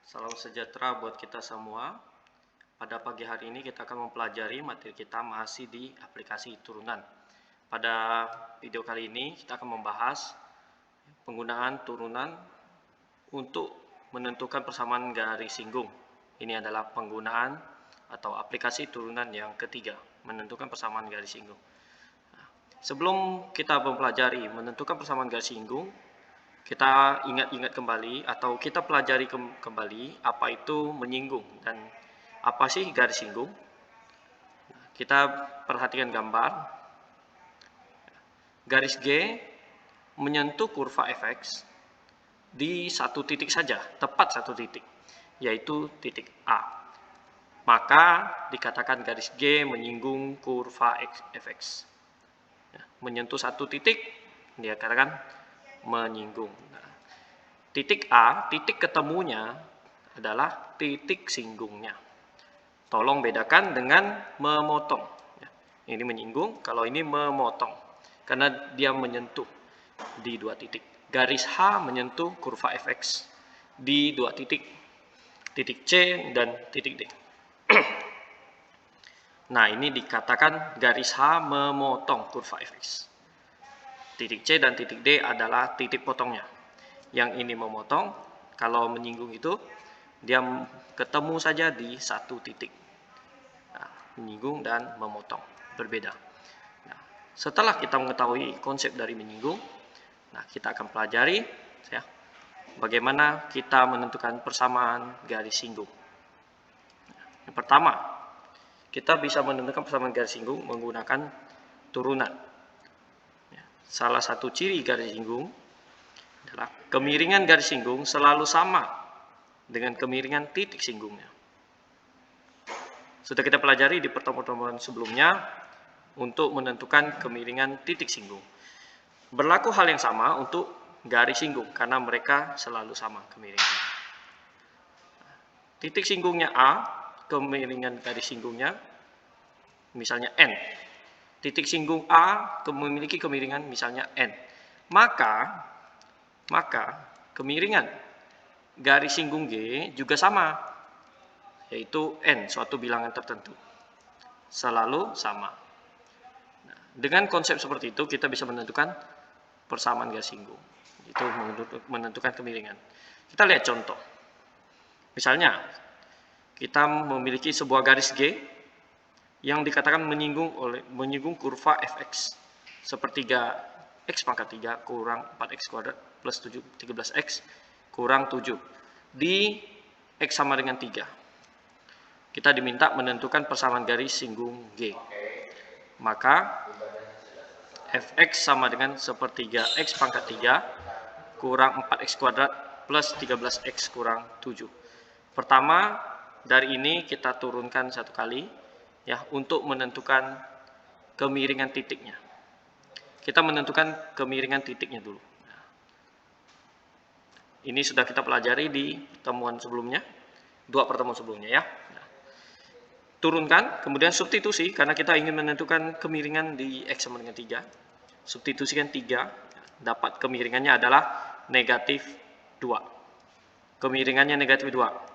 Salam sejahtera buat kita semua. Pada pagi hari ini kita akan mempelajari materi kita masih di aplikasi turunan. Pada video kali ini kita akan membahas penggunaan turunan untuk menentukan persamaan garis singgung. Ini adalah penggunaan atau aplikasi turunan yang ketiga, menentukan persamaan garis singgung. Sebelum kita mempelajari menentukan persamaan garis singgung, kita ingat-ingat kembali atau kita pelajari kembali apa itu menyinggung dan apa sih garis singgung. Kita perhatikan gambar. Garis G menyentuh kurva fx di satu titik saja, tepat satu titik, yaitu titik A. Maka dikatakan garis G menyinggung kurva fx. Menyentuh satu titik, dia katakan menyinggung. Nah, titik A, titik ketemunya adalah titik singgungnya. Tolong bedakan dengan memotong. Ini menyinggung, kalau ini memotong, karena dia menyentuh di dua titik. Garis H menyentuh kurva fx di dua titik, titik C dan titik D. Nah, ini dikatakan garis H memotong kurva fx. Titik C dan titik D adalah titik potongnya. Yang ini memotong, kalau menyinggung itu dia ketemu saja di satu titik. Nah, menyinggung dan memotong berbeda. Nah, setelah kita mengetahui konsep dari menyinggung, nah kita akan pelajari ya, bagaimana kita menentukan persamaan garis singgung. Yang pertama, kita bisa menentukan persamaan garis singgung menggunakan turunan. Salah satu ciri garis singgung adalah kemiringan garis singgung selalu sama dengan kemiringan titik singgungnya. Sudah kita pelajari di pertemuan-pertemuan sebelumnya untuk menentukan kemiringan titik singgung. Berlaku hal yang sama untuk garis singgung karena mereka selalu sama kemiringannya. Titik singgungnya A, kemiringan garis singgungnya misalnya N. Titik singgung A memiliki kemiringan misalnya N. Maka kemiringan garis singgung G juga sama, yaitu N, suatu bilangan tertentu. Selalu sama. Nah, dengan konsep seperti itu kita bisa menentukan persamaan garis singgung. Itu menentukan kemiringan. Kita lihat contoh. Misalnya, kita memiliki sebuah garis G yang dikatakan menyinggung kurva fx. Sepertiga x pangkat 3 kurang 4x kuadrat plus 13x kurang 7. Di x sama dengan 3. Kita diminta menentukan persamaan garis singgung G. Maka fx sama dengan sepertiga x pangkat 3 kurang 4x kuadrat plus 13x kurang 7. Pertama, dari ini kita turunkan satu kali ya untuk menentukan kemiringan titiknya. Kita menentukan kemiringan titiknya dulu. Ini sudah kita pelajari di pertemuan sebelumnya, dua pertemuan sebelumnya ya. Turunkan, kemudian substitusi karena kita ingin menentukan kemiringan di x sama dengan 3. Substitusikan 3, dapat kemiringannya adalah negatif 2. Kemiringannya negatif 2.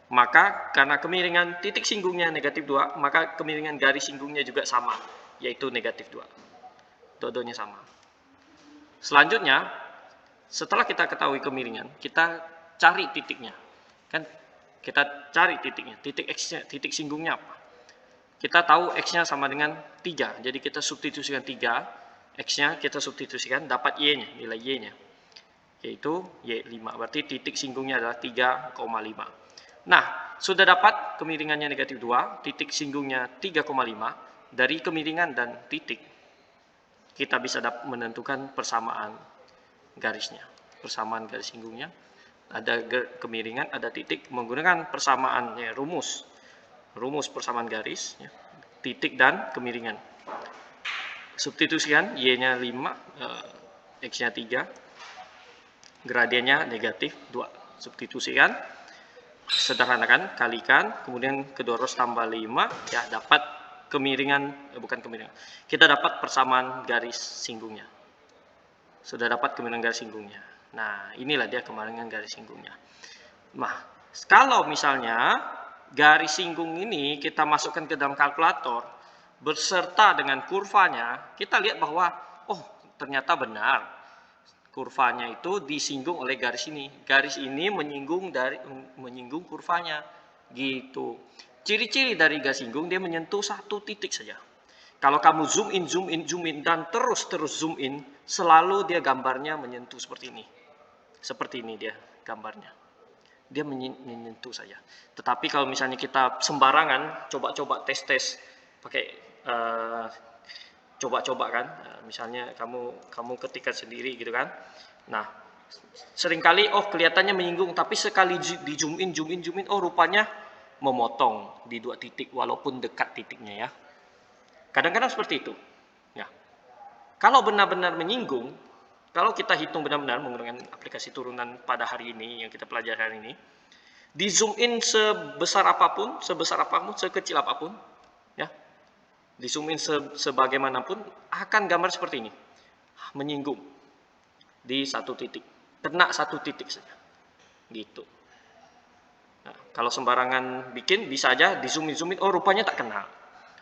Maka karena kemiringan titik singgungnya negatif 2, maka kemiringan garis singgungnya juga sama, yaitu negatif 2. Dua-duanya sama. Selanjutnya, setelah kita ketahui kemiringan, kita cari titiknya. Kan kita cari titiknya, titik x-nya, titik singgungnya apa? Kita tahu x-nya sama dengan 3, jadi kita substitusikan 3, x-nya kita substitusikan, dapat y-nya, nilai y-nya. Yaitu y5, berarti titik singgungnya adalah 3,5. Nah, sudah dapat kemiringannya negatif 2, titik singgungnya 3,5, dari kemiringan dan titik, kita bisa menentukan persamaan garisnya, persamaan garis singgungnya. Ada kemiringan, ada titik, menggunakan persamaannya rumus persamaan garis, ya, titik dan kemiringan. Substitusikan y-nya 5, x-nya 3, gradiennya negatif 2. Substitusikan, sederhanakan, kalikan, kemudian kedua ruas tambah 5, ya dapat kemiringan, bukan kemiringan. Kita dapat persamaan garis singgungnya. Sudah dapat kemiringan garis singgungnya. Nah, inilah dia kemiringan garis singgungnya. Nah, kalau misalnya garis singgung ini kita masukkan ke dalam kalkulator beserta dengan kurvanya, kita lihat bahwa oh ternyata benar kurvanya itu disinggung oleh garis ini. Garis ini menyinggung kurvanya gitu. Ciri-ciri dari garis singgung, dia menyentuh satu titik saja. Kalau kamu zoom in, zoom in, zoom in, dan terus zoom in, selalu dia gambarnya menyentuh seperti ini. Seperti ini dia gambarnya. Dia menyentuh saja. Tetapi kalau misalnya kita sembarangan, coba-coba tes-tes, pakai coba-coba kan, misalnya kamu ketikkan sendiri gitu kan. Nah, seringkali oh kelihatannya menyinggung, tapi sekali di zoom in, oh rupanya memotong di 2 titik walaupun dekat titiknya ya. Kadang-kadang seperti itu. Ya. Kalau benar-benar menyinggung, kalau kita hitung benar-benar menggunakan aplikasi turunan pada hari ini yang kita pelajari hari ini, di zoom in sebesar apapun, sekecil apapun, ya, di zoom in sebagaimanapun akan gambar seperti ini, menyinggung di satu titik, kena satu titik saja, gitu. Nah, kalau sembarangan bikin bisa aja di zoom in, oh rupanya tak kena,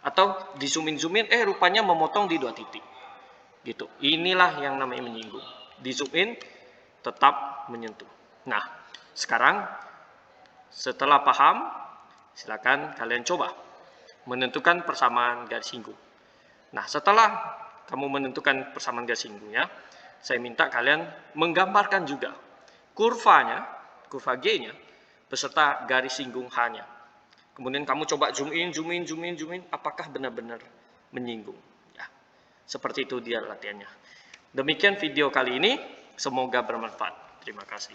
atau di zoom in, rupanya memotong di 2 titik. Gitu. Inilah yang namanya menyinggung. Di zoom in tetap menyentuh. Nah, sekarang setelah paham, silakan kalian coba menentukan persamaan garis singgung. Nah, setelah kamu menentukan persamaan garis singgungnya, saya minta kalian menggambarkan juga kurvanya, kurva G-nya beserta garis singgung H-nya. Kemudian kamu coba zoom in, apakah benar-benar menyinggung. Seperti itu dia latihannya. Demikian video kali ini, semoga bermanfaat. Terima kasih.